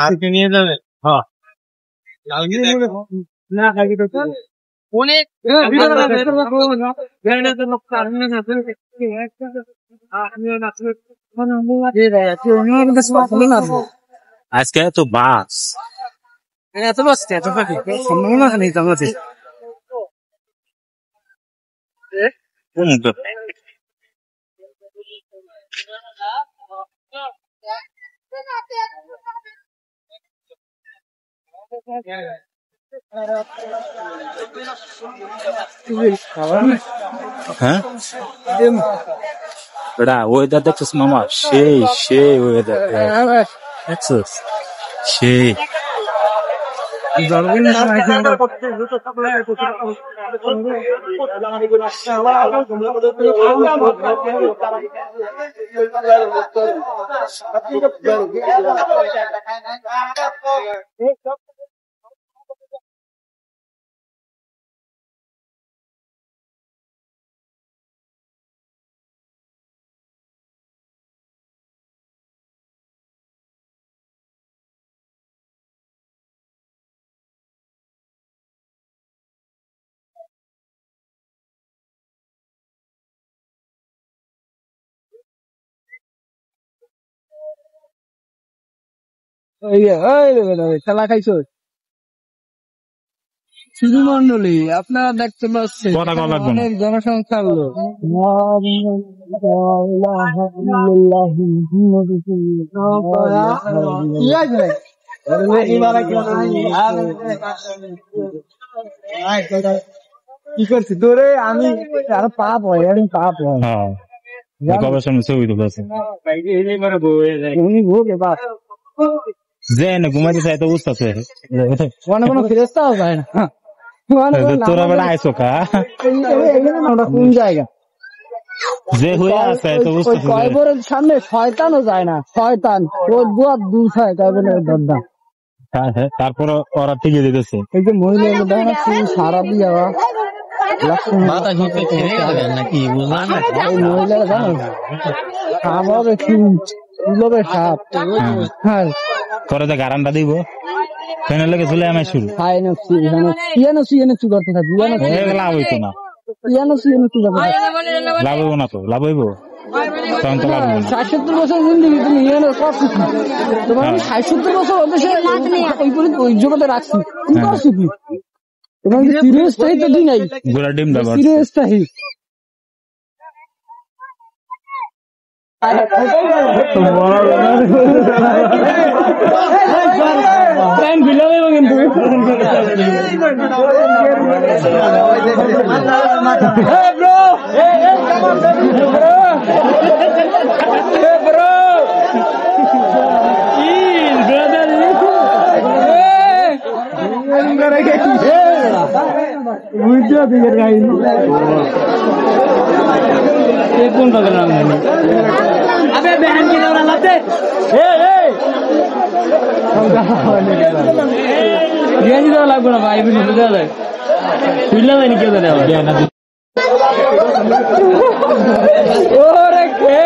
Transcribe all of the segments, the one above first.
আজকে নিয়ে যাবে হ্যাঁ না কালকে তো অনেক আজকে তো বাস এত বাস এত পাখি সম্ভাবনা নেই আমাদের হ্যাঁ বেটা ওয়েদার দেখছিস মামা সেই সেই ওয়েদার দেখছিস সেই খেলা খাইছো শুধু মন্ডলী আপনারা দেখতে পাচ্ছেন অনেক জনসংখ্যার লোক কি করছি তোরে আমি আরো পাপ হয় আমি পাপ হয় যে না ঘুমাইতে চাই তো বুঝতেছে কোনো ফেরেস্তাও যায় না তোরা বেড়া আইসো কা কোন জায়গা যে হয়ে আছে তো বুঝতেছে কয়বরের সামনে শয়তানও যায় না শয়তান ওর দুয়ার দুই ছয় কয়বরের দরদা তারপর ওরা টিকে দিতেছে এই যে মহিলা দেখেন সারা দিয়া মাথা ঘুরতে নাকি বুঝলাম না এই মহিলারা জানো খাবার সাপ হ্যাঁ করে তো গারান্ডা দিব ফেনের লেগে চলে আমার শুরু লাভ হইতো না লাভ হইব না তো লাভ হইব তখন তো লাভ হইব 60-70 বছর জিন্দিগি তুমি তোমার 60-70 বছর ওই জগতে রাখছি তুমি করছো কি তোমার চিরস্থায়ী তো দিন নাই গোড়া ডিম ব্যবহার চিরস্থায়ী কোন নাম अबे बहन की दौरा लाते ये नहीं तो लागू ना भाई भी नहीं तो दे पिल्ला नहीं क्यों दे ओरे के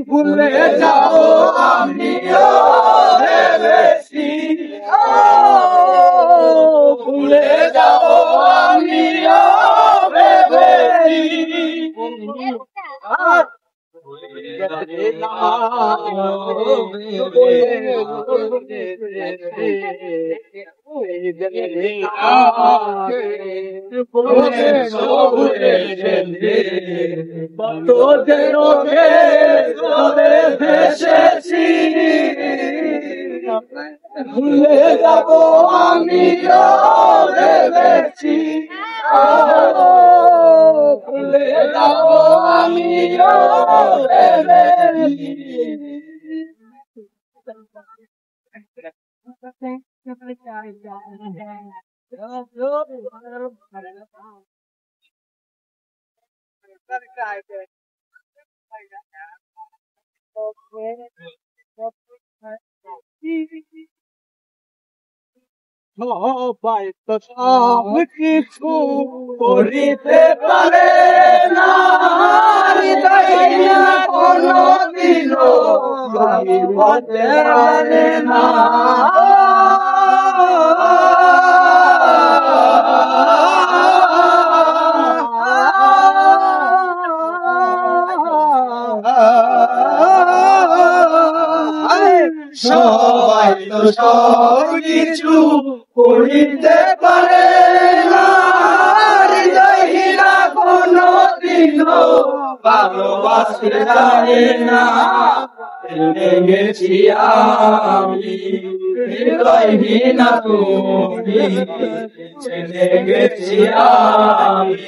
ভুলে যাও আমিও ভেবেছি ভুলে যাও আমিও ভেবেছি ভেসেছি ভুলে যাব আমিও ভেবেছি, ভুলে যাব আমিও ভেবেছি। সবাই তো সব কিছু করিতে পারে না, হৃদয় না কোনদিনও ভাঙিতে পারে না। সবাই তো সব কিছু করিতে পারে না, হৃদয়হীনা কোনদিনও ভালোবাসতে জানে না। ভুলে গেছি আমি হৃদয়হীনা তুমি, ছেড়ে গেছি আমি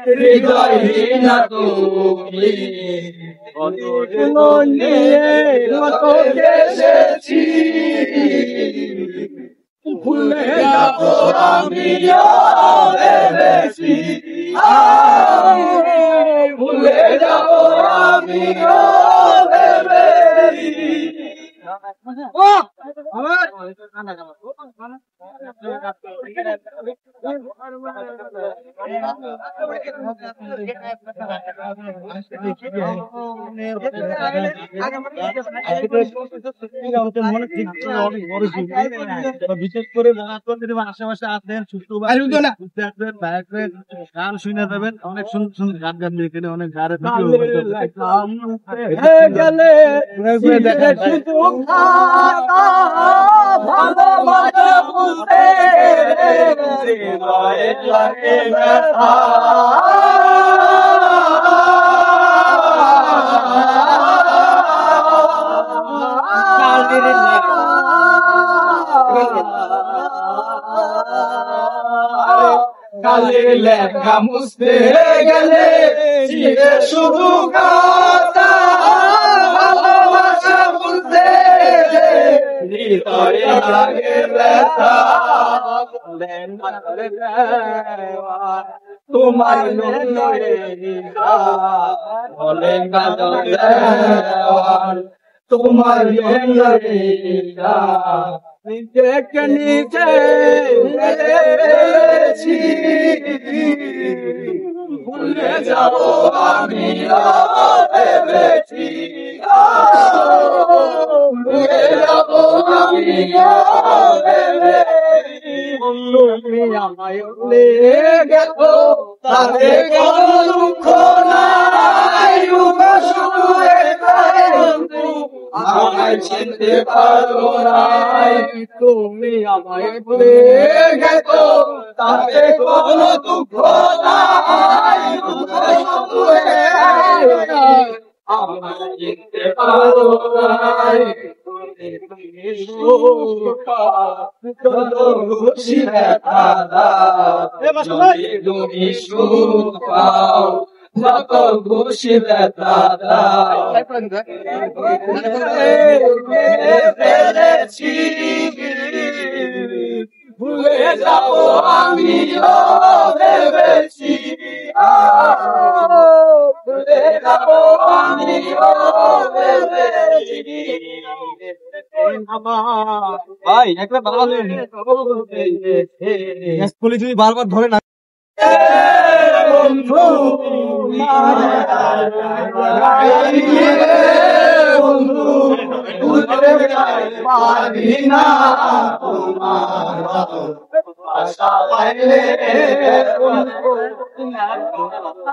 হৃদয়হীনা তুমি। কত নিয়ে কত এসেছি, ভুলে যাব আমিও ভেবেছি, ভুলে যাব আমিও ভেবেছি। বিশেষ করে আশেপাশে আসেন সুস্থ গান শুনে যাবেন, অনেক সুন্দর সুন্দর গান গান এখানে অনেক গানের গেলে ভালোবাসা বুঝতে হৃদয়ে লাগে ব্যথা। কালের লেখা মুছতে গেলে চিরে শুধু কথা, ভালোবাসা বুঝতে হৃদয়ে লাগে ব্যথা। তোমার বলে কাজল দেওয়ার, তোমার নিজেকে নিজে ফেলেছি, ভুলে যাব আমিও ভেবেছি, ভুলে যাব আমিও ভেবেছি। তুমি আমায় ভুলে গেছো, তাতে কোনো দুঃখ নাই, শুধু এটাই বন্ধু আমায় চিনতে পারো নাই। তুমি আমায় ভুলে গেছো, তাতে কোনো দুঃখ নাই, শুধু এটাই আমায় চিনতে পারো নাই। খুশি ব্যথা তুমি সুখ পাও, যত খুশি ব্যথা ফেলেছি, ভুলে যাব আমিও ভেবেছি, ভুলে যাব আমিও ভেবেছি। ভাই একটা ভালো পুলিশ যদি বারবার ধরে না বন্ধু, বন্ধু বুঝতে পারি না তোমার আশা পাইলে,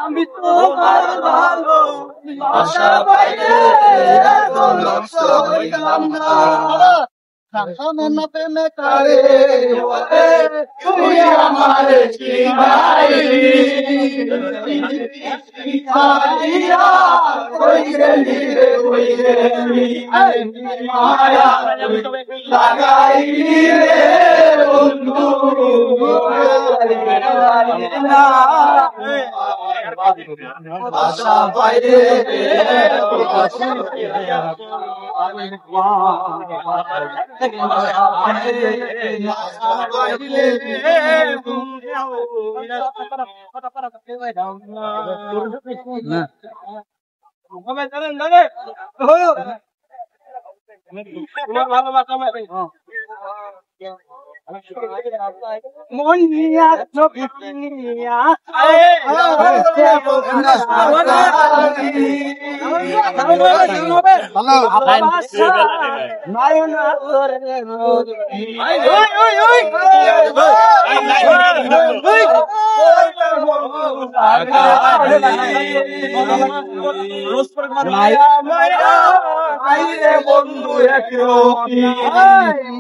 আমি তোমার ভালো আশা পাইলে তুই আমারে শিখাইলি মায়া কইলি রে কইলি মায়া লাগাইলি রে বন্ধু আশা পাইরে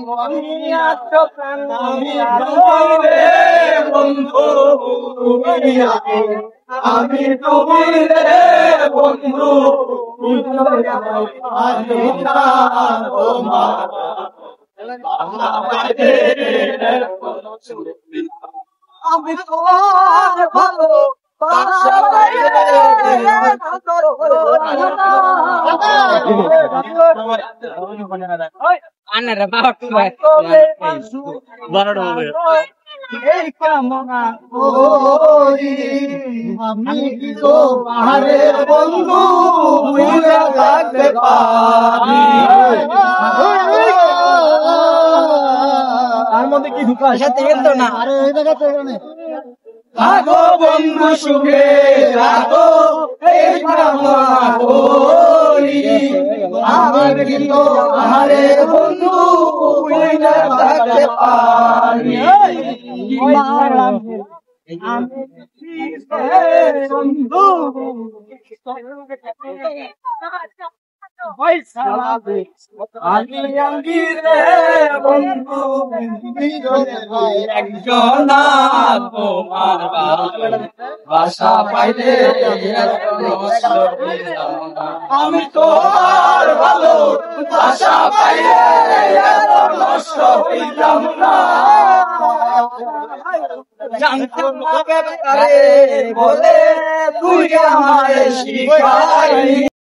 মনিয়া চোখিয়া বন্ধু বন্ধু আমি তুমি রে বন্ধু আমি তোমার ভালো এই কামনা করি আমি তো আরে বন্ধু ভুলে থাকতে পারি তার মধ্যে কি ঢুকা সাথে তো না আরে ওই জায়গাতে এখানে থাকো বন্ধু সুখে রাখো এই কামনা করি আমি তো আরে বন্ধু ভুলে থাকতে পারি একজন তোমার বাসা পাইলে আমি তোমার ভালো বাসা পাইলে নষ্ট হইলাম না জানতাম বলে তুই আমায় শিখাইলি